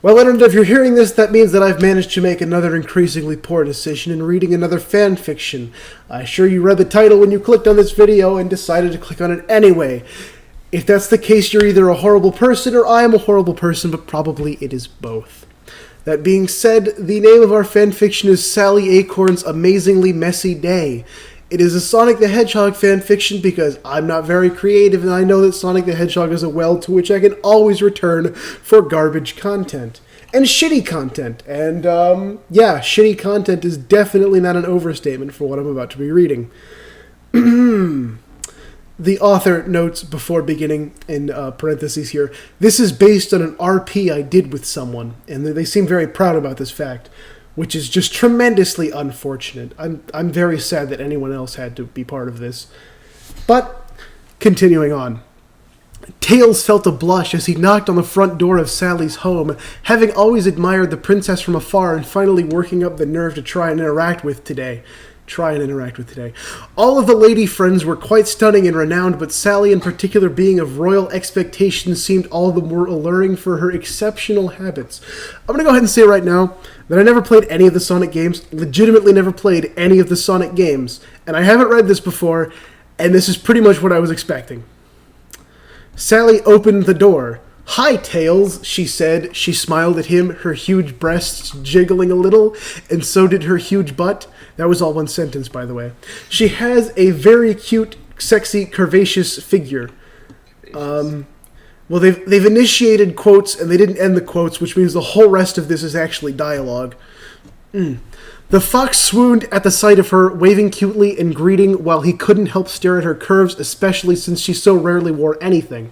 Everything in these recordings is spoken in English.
Well, Leonard, if you're hearing this, that means that I've managed to make another increasingly poor decision in reading another fanfiction. I'm sure you read the title when you clicked on this video and decided to click on it anyway. If that's the case, you're either a horrible person or I am a horrible person, but probably it is both. That being said, the name of our fanfiction is Sally Acorn's Amazingly Messy Day. It is a Sonic the Hedgehog fanfiction because I'm not very creative and I know that Sonic the Hedgehog is a well to which I can always return for garbage content. And shitty content. And, yeah, shitty content is definitely not an overstatement for what I'm about to be reading. The author notes before beginning, in parentheses here, this is based on an RP I did with someone, and they seem very proud about this fact, which is just tremendously unfortunate. I'm very sad that anyone else had to be part of this. But, continuing on. Tails felt a blush as he knocked on the front door of Sally's home, having always admired the princess from afar and finally working up the nerve to try and interact with today. All of the lady friends were quite stunning and renowned, but Sally in particular, being of royal expectations, seemed all the more alluring for her exceptional habits. I'm going to go ahead and say right now that I never played any of the Sonic games, legitimately never played any of the Sonic games, and I haven't read this before, and this is pretty much what I was expecting. Sally opened the door. "Hi, Tails," she said. She smiled at him, her huge breasts jiggling a little, and so did her huge butt. That was all one sentence, by the way. She has a very cute, sexy, curvaceous figure. Well, they've initiated quotes, and they didn't end the quotes, which means the whole rest of this is actually dialogue. The fox swooned at the sight of her, waving cutely and greeting while he couldn't help stare at her curves, especially since she so rarely wore anything.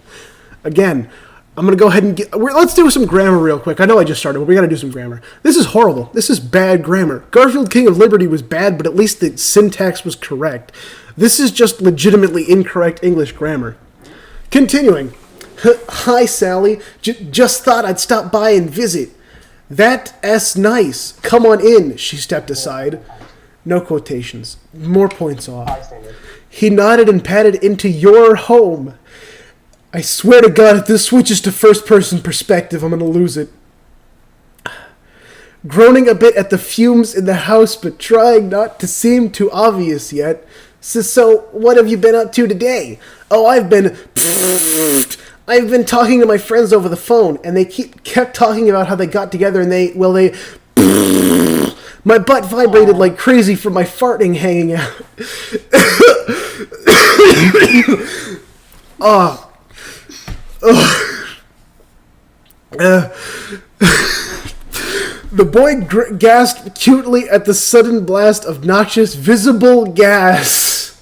Again, I'm going to go ahead and let's do some grammar real quick. I know I just started, but we got to do some grammar. This is horrible. This is bad grammar. Garfield King of Liberty was bad, but at least the syntax was correct. This is just legitimately incorrect English grammar. Continuing. "Hi, Sally. Just thought I'd stop by and visit. That's nice. Come on in." She stepped aside. No quotations. More points off. He nodded and patted into your home. I swear to God, if this switches to first-person perspective, I'm going to lose it. Groaning a bit at the fumes in the house, but trying not to seem too obvious yet. So what have you been up to today? Oh, I've been talking to my friends over the phone, and they kept talking about how they got together, and my butt vibrated like crazy from my farting hanging out. The boy gasped cutely at the sudden blast of noxious, visible gas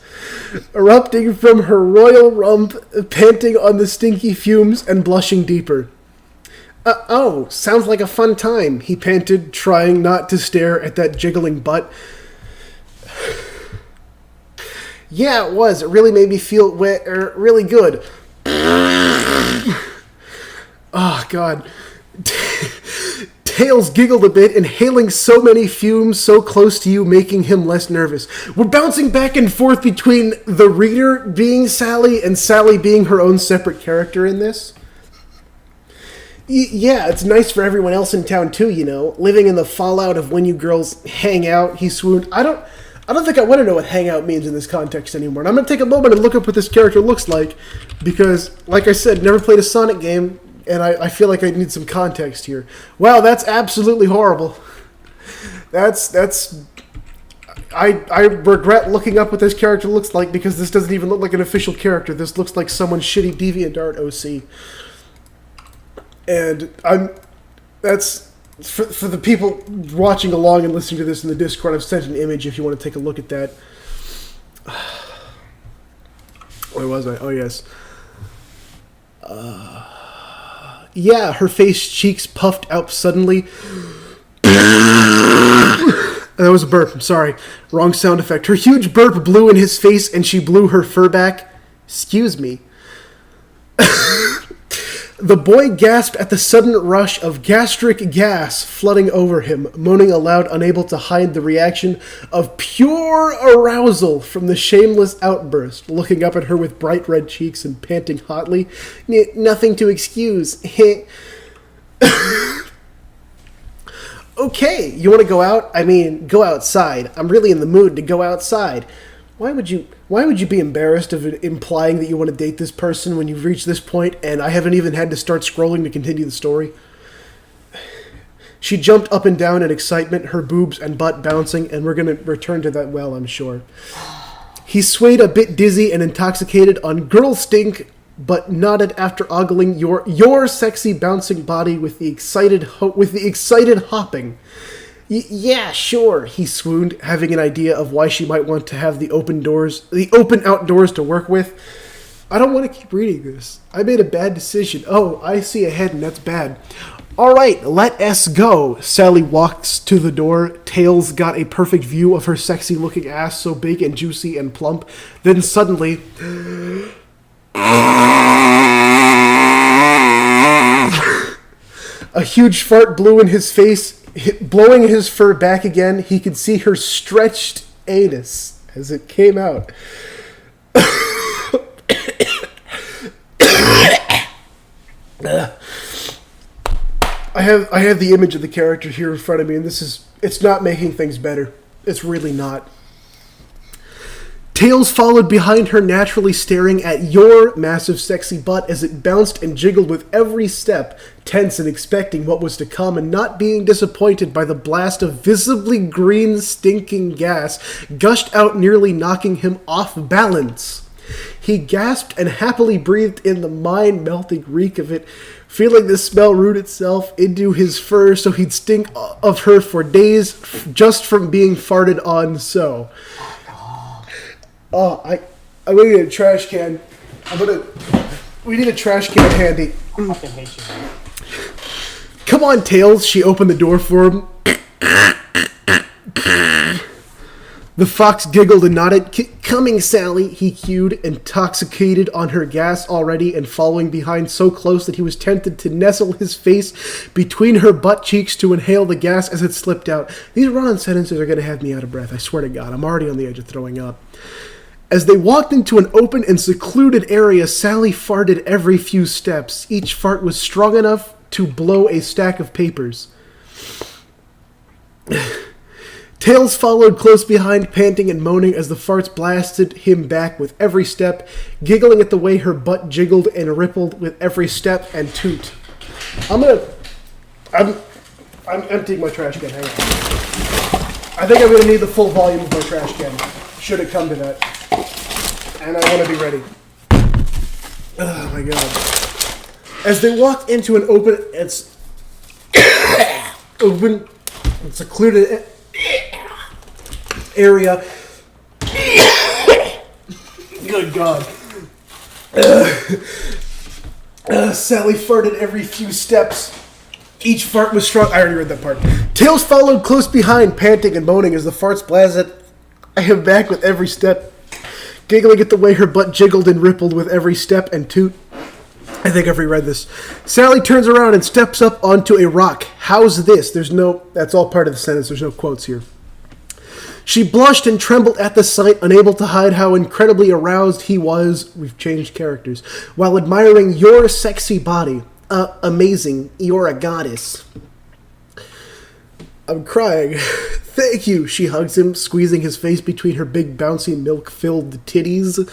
erupting from her royal rump, panting on the stinky fumes and blushing deeper. Oh, sounds like a fun time," he panted, trying not to stare at that jiggling butt. "Yeah, it was. It really made me feel really good." Oh, God. Tails giggled a bit, inhaling so many fumes so close to you, making him less nervous. We're bouncing back and forth between the reader being Sally and Sally being her own separate character in this. Yeah, it's nice for everyone else in town too, you know, living in the fallout of when you girls hang out, he swooned. I don't think I want to know what hangout means in this context anymore. And I'm going to take a moment and look up what this character looks like, because, like I said, never played a Sonic game, and I feel like I need some context here. Wow, that's absolutely horrible. I regret looking up what this character looks like, because this doesn't even look like an official character. This looks like someone's shitty DeviantArt OC. And that's for the people watching along and listening to this in the Discord. I've sent an image if you want to take a look at that. Where was I? Oh, yes. Yeah, her face cheeks puffed out suddenly. That was a burp. I'm sorry. Wrong sound effect. Her huge burp blew in his face, and she blew her fur back. Excuse me. The boy gasped at the sudden rush of gastric gas flooding over him, moaning aloud, unable to hide the reaction of pure arousal from the shameless outburst, looking up at her with bright red cheeks and panting hotly. Nothing to excuse. Okay, you want to go out? I mean, go outside. I'm really in the mood to go outside. Why would you be embarrassed of implying that you want to date this person when you've reached this point and I haven't even had to start scrolling to continue the story? She jumped up and down in excitement, her boobs and butt bouncing, and we're going to return to that well, I'm sure. He swayed a bit dizzy and intoxicated on girl stink, but nodded after ogling your sexy bouncing body with the excited hopping. Yeah, sure, he swooned, having an idea of why she might want to have the open outdoors to work with. I don't want to keep reading this. I made a bad decision. Oh, I see ahead, and that's bad. All right, let us go. Sally walks to the door. Tails got a perfect view of her sexy-looking ass, so big and juicy and plump. Then suddenly... a huge fart blew in his face, blowing his fur back again. He could see her stretched anus as it came out. I have the image of the character here in front of me, and it's not making things better. It's really not. Tails followed behind her, naturally staring at your massive sexy butt as it bounced and jiggled with every step, tense and expecting what was to come and not being disappointed by the blast of visibly green stinking gas gushed out, nearly knocking him off balance. He gasped and happily breathed in the mind-melting reek of it, feeling the smell root itself into his fur so he'd stink of her for days just from being farted on so. Oh, I'm gonna get a trash can. We need a trash can handy. I fucking hate you, man. Come on, Tails. She opened the door for him. The fox giggled and nodded. Coming, Sally, he cued, intoxicated on her gas already and following behind so close that he was tempted to nestle his face between her butt cheeks to inhale the gas as it slipped out. These run-on sentences are going to have me out of breath, I swear to God. I'm already on the edge of throwing up. As they walked into an open and secluded area, Sally farted every few steps. Each fart was strong enough to blow a stack of papers. Tails followed close behind, panting and moaning as the farts blasted him back with every step, giggling at the way her butt jiggled and rippled with every step and toot. I'm emptying my trash can. Hang on. I think I'm going to need the full volume of my trash can, should it come to that. And I want to be ready. Oh my God. As they walked into an open and secluded area. Good God. Sally farted every few steps. Each fart was strong. I already read that part. Tails followed close behind, panting and moaning as the farts blasted him back with every step, giggling at the way her butt jiggled and rippled with every step and toot. I think I've reread this. Sally turns around and steps up onto a rock. How's this? That's all part of the sentence. There's no quotes here. She blushed and trembled at the sight, unable to hide how incredibly aroused he was. We've changed characters. While admiring your sexy body. Amazing. You're a goddess. I'm crying. Thank you. She hugs him, squeezing his face between her big, bouncy, milk-filled titties.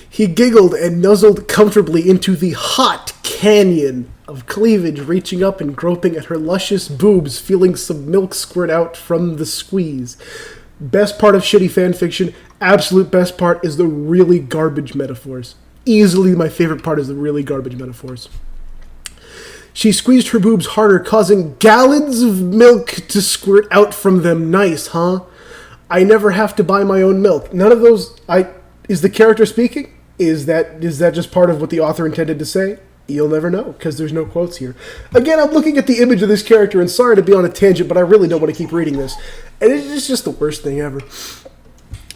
He giggled and nuzzled comfortably into the hot canyon of cleavage, reaching up and groping at her luscious boobs, feeling some milk squirt out from the squeeze. Best part of shitty fanfiction, absolute best part, is the really garbage metaphors. Easily my favorite part is the really garbage metaphors. She squeezed her boobs harder, causing gallons of milk to squirt out from them. Nice, huh? I never have to buy my own milk. None of those... Is the character speaking? Is that just part of what the author intended to say? You'll never know, because there's no quotes here. Again, I'm looking at the image of this character, and sorry to be on a tangent, but I really don't want to keep reading this. And it's just the worst thing ever.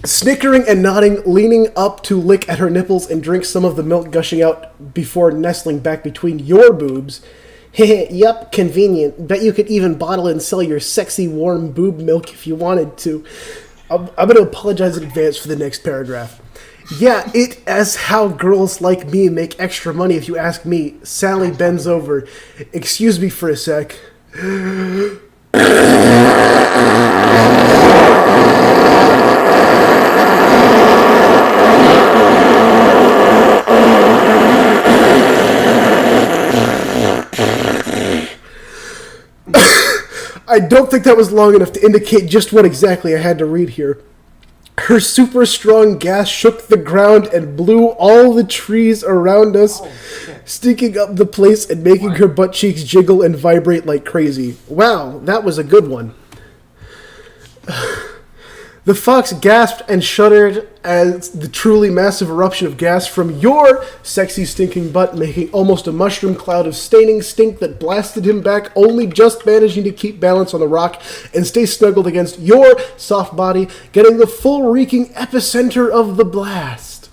Snickering and nodding, leaning up to lick at her nipples and drink some of the milk gushing out before nestling back between your boobs. Yup, convenient. Bet you could even bottle and sell your sexy warm boob milk if you wanted to. I'm going to apologize in advance for the next paragraph. Yeah, it as how girls like me make extra money if you ask me. Sally bends over. Excuse me for a sec. I don't think that was long enough to indicate just what exactly I had to read here. Her super strong gas shook the ground and blew all the trees around us, stinking up the place and making her butt cheeks jiggle and vibrate like crazy. Wow, that was a good one. The fox gasped and shuddered as the truly massive eruption of gas from your sexy stinking butt, making almost a mushroom cloud of staining stink that blasted him back, only just managing to keep balance on the rock and stay snuggled against your soft body, getting the full reeking epicenter of the blast.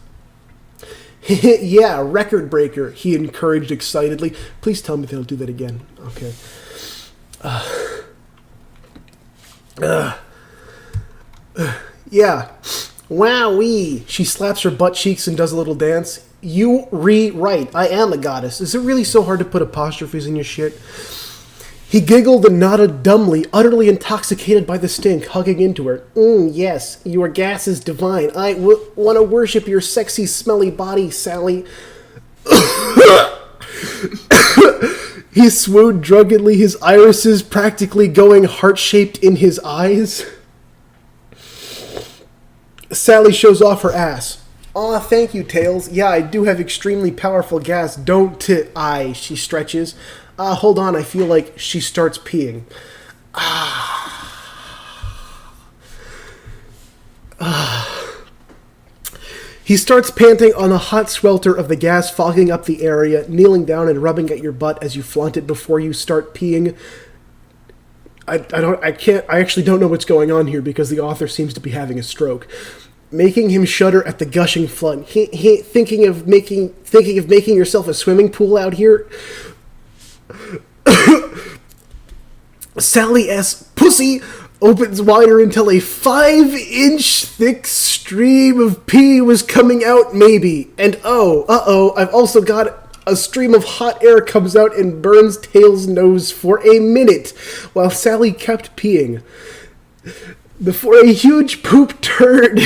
Yeah, record breaker, he encouraged excitedly. Please tell me they'll do that again. Okay. Yeah. Wowee. She slaps her butt cheeks and does a little dance. You re-right. I am a goddess. Is it really so hard to put apostrophes in your shit? He giggled and nodded dumbly, utterly intoxicated by the stink, hugging into her. Yes, your gas is divine. I want to worship your sexy, smelly body, Sally. He swooned drunkenly, his irises practically going heart-shaped in his eyes. Sally shows off her ass. Aw, thank you, Tails. Yeah, I do have extremely powerful gas, don't I? She stretches. Hold on, I feel like she starts peeing. He starts panting on the hot swelter of the gas fogging up the area, kneeling down and rubbing at your butt as you flaunt it before you start peeing. I actually don't know what's going on here because the author seems to be having a stroke. Making him shudder at the gushing flood. Thinking of making yourself a swimming pool out here? Sally S. Pussy opens wider until a 5-inch thick stream of pee was coming out, maybe. And I've also got a stream of hot air comes out and burns Tails' nose for a minute, while Sally kept peeing. Before a huge poop turd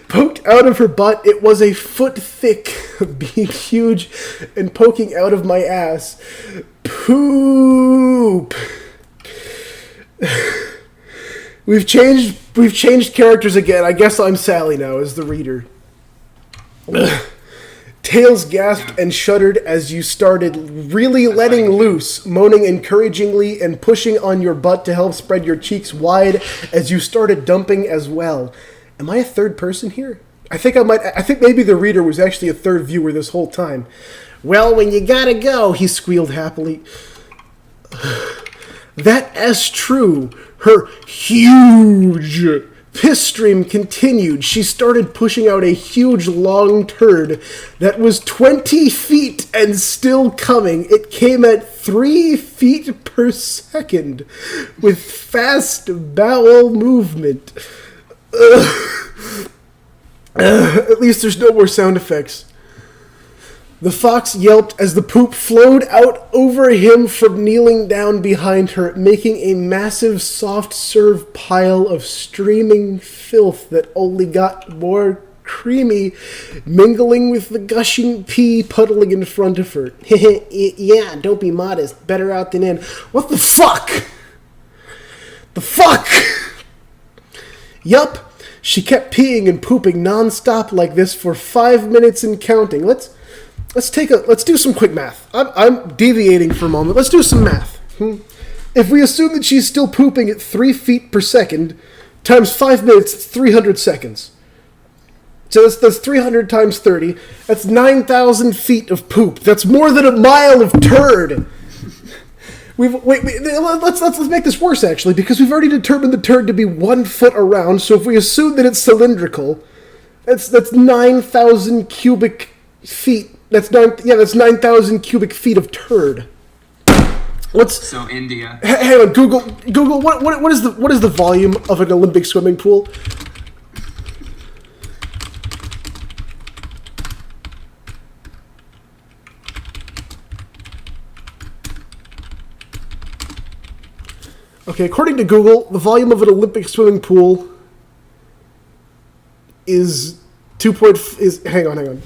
poked out of her butt, it was a foot thick, being huge and poking out of my ass. Poop! We've changed characters again. I guess I'm Sally now as the reader. Tails gasped and shuddered as you started really letting loose, moaning encouragingly and pushing on your butt to help spread your cheeks wide as you started dumping as well. Am I a third person here? I think maybe the reader was actually a third viewer this whole time. Well, when you gotta go, he squealed happily. That's true. Her huge piss stream continued. She started pushing out a huge long turd that was 20 feet and still coming. It came at 3 feet per second with fast bowel movement. At least there's no more sound effects. The fox yelped as the poop flowed out over him from kneeling down behind her, making a massive soft serve pile of streaming filth that only got more creamy, mingling with the gushing pee puddling in front of her. Yeah, don't be modest. Better out than in. What the fuck? The fuck? Yup. She kept peeing and pooping non-stop like this for 5 minutes and counting. Let's do some quick math. I'm deviating for a moment. Let's do some math. If we assume that she's still pooping at 3 feet per second, times 5 minutes, it's 300 seconds. So that's 300 times 30. That's 9,000 feet of poop. That's more than a mile of turd. Let's make this worse, actually, because we've already determined the turd to be 1 foot around, so if we assume that it's cylindrical, that's 9,000 cubic feet. That's 9,000 cubic feet of turd. So India. Hang on, Google. What is the volume of an Olympic swimming pool? Okay, according to Google, the volume of an Olympic swimming pool is hang on.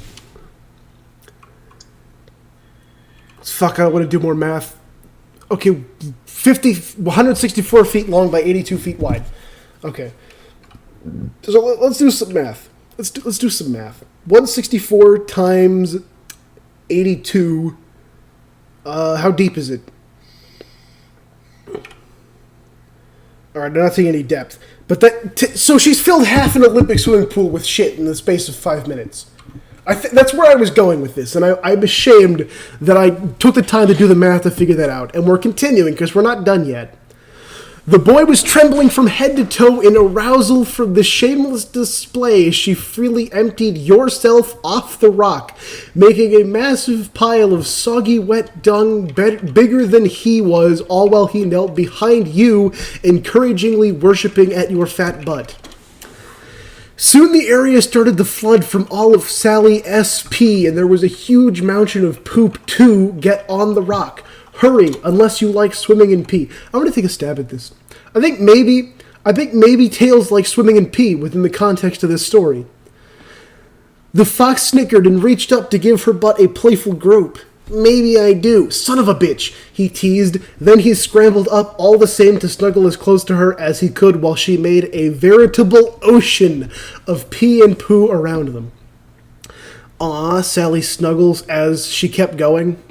Fuck, I want to do more math. Okay, 164 feet long by 82 feet wide. Okay. So let's do some math. Let's do some math. 164 times 82. How deep is it? All right, I'm not seeing any depth. But so she's filled half an Olympic swimming pool with shit in the space of 5 minutes. That's where I was going with this, and I'm ashamed that I took the time to do the math to figure that out. And we're continuing because we're not done yet. The boy was trembling from head to toe in arousal from the shameless display as she freely emptied yourself off the rock, making a massive pile of soggy wet dung bigger than he was, all while he knelt behind you, encouragingly worshipping at your fat butt. Soon the area started to flood from all of Sally SP, and there was a huge mountain of poop to get on the rock. Hurry, unless you like swimming in pee. I'm going to take a stab at this. I think maybe Tails likes swimming in pee within the context of this story. The fox snickered and reached up to give her butt a playful grope. Maybe I do. Son of a bitch, he teased. Then he scrambled up all the same to snuggle as close to her as he could while she made a veritable ocean of pee and poo around them. Aw, Sally snuggles as she kept going.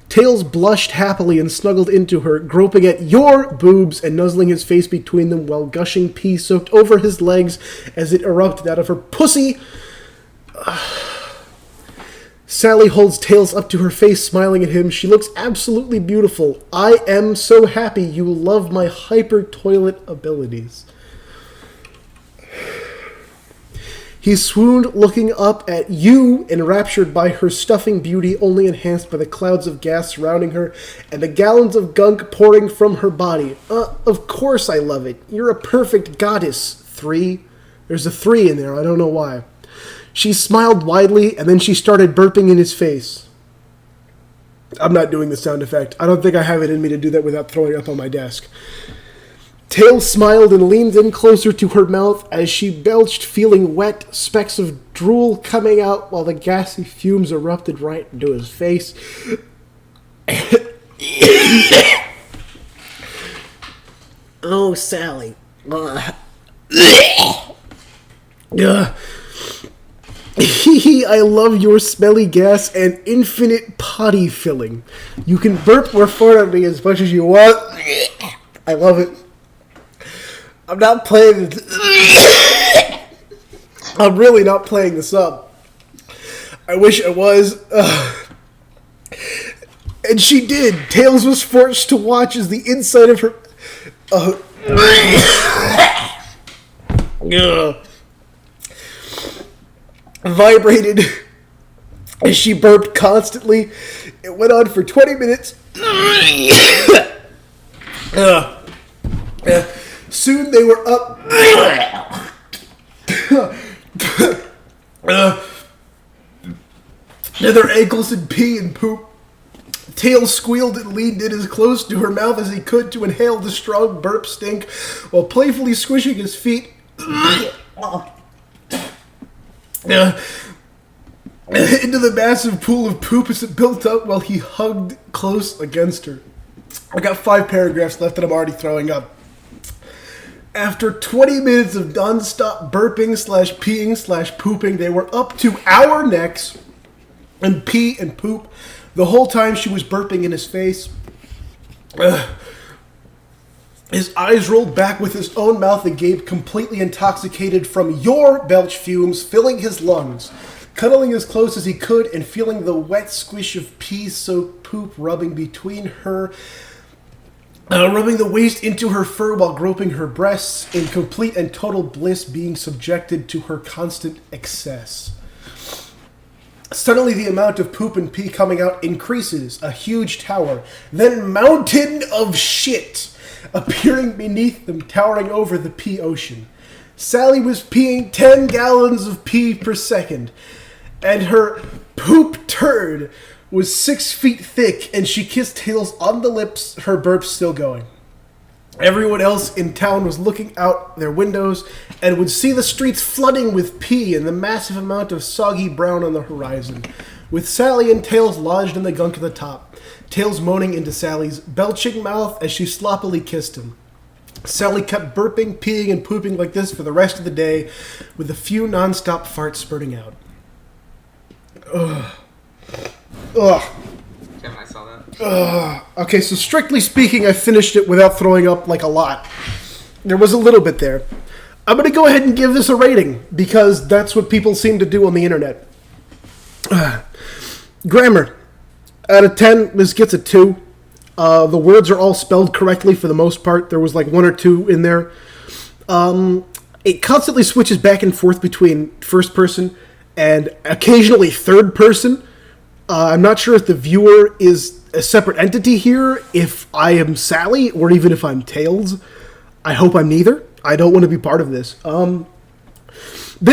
Tails blushed happily and snuggled into her, groping at your boobs and nuzzling his face between them while gushing pee soaked over his legs as it erupted out of her pussy. Sally holds Tails up to her face, smiling at him. She looks absolutely beautiful. I am so happy you love my hyper-toilet abilities. He swooned, looking up at you, enraptured by her stuffing beauty, only enhanced by the clouds of gas surrounding her and the gallons of gunk pouring from her body. Of course I love it. You're a perfect goddess. 3. There's a 3 in there. I don't know why. She smiled widely, and then she started burping in his face. I'm not doing the sound effect. I don't think I have it in me to do that without throwing it up on my desk. Tails smiled and leaned in closer to her mouth as she belched, feeling wet, specks of drool coming out while the gassy fumes erupted right into his face. Oh, Sally. I love your smelly gas and infinite potty filling. You can burp or fart at me as much as you want. I love it. I'm not playing. I'm really not playing this up. I wish I was. And she did. Tails was forced to watch as the inside of her vibrated as she burped constantly. It went on for 20 minutes. Soon they were up to their ankles in pee and poop. Tails squealed and leaned in as close to her mouth as he could to inhale the strong burp stink while playfully squishing his feet into the massive pool of poop as it built up while he hugged close against her. I got 5 paragraphs left and I'm already throwing up. After 20 minutes of non-stop burping/peeing/pooping, they were up to our necks and pee and poop. The whole time she was burping in his face. His eyes rolled back with his own mouth agape, completely intoxicated from your belch fumes filling his lungs. Cuddling as close as he could and feeling the wet squish of pee-soaked poop rubbing between her, rubbing the waist into her fur while groping her breasts, in complete and total bliss being subjected to her constant excess. Suddenly the amount of poop and pee coming out increases, a huge tower, then mountain of shit appearing beneath them, towering over the pee ocean. Sally was peeing 10 gallons of pee per second, and her poop turd was 6 feet thick, and she kissed Tails on the lips, her burps still going. Everyone else in town was looking out their windows and would see the streets flooding with pee and the massive amount of soggy brown on the horizon, with Sally and Tails lodged in the gunk at the top, Tails moaning into Sally's belching mouth as she sloppily kissed him. Sally kept burping, peeing, and pooping like this for the rest of the day, with a few non-stop farts spurting out. Ugh. Ugh. Kevin, I saw that. Okay, so strictly speaking, I finished it without throwing up like a lot. There was a little bit there. I'm going to go ahead and give this a rating, because that's what people seem to do on the internet. Grammar. Out of 10, this gets a 2. The words are all spelled correctly for the most part. There was like 1 or 2 in there. It constantly switches back and forth between first person and occasionally third person. I'm not sure if the viewer is a separate entity here, if I am Sally, or even if I'm Tails. I hope I'm neither. I don't want to be part of this. Then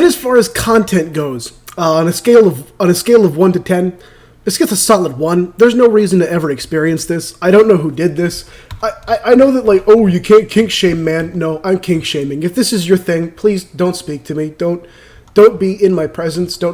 as far as content goes, on a scale of 1 to 10, this gets a solid 1. There's no reason to ever experience this. I don't know who did this. I know that, like, oh, you can't kink shame, man. No, I'm kink shaming. If this is your thing, please don't speak to me. Don't be in my presence. Don't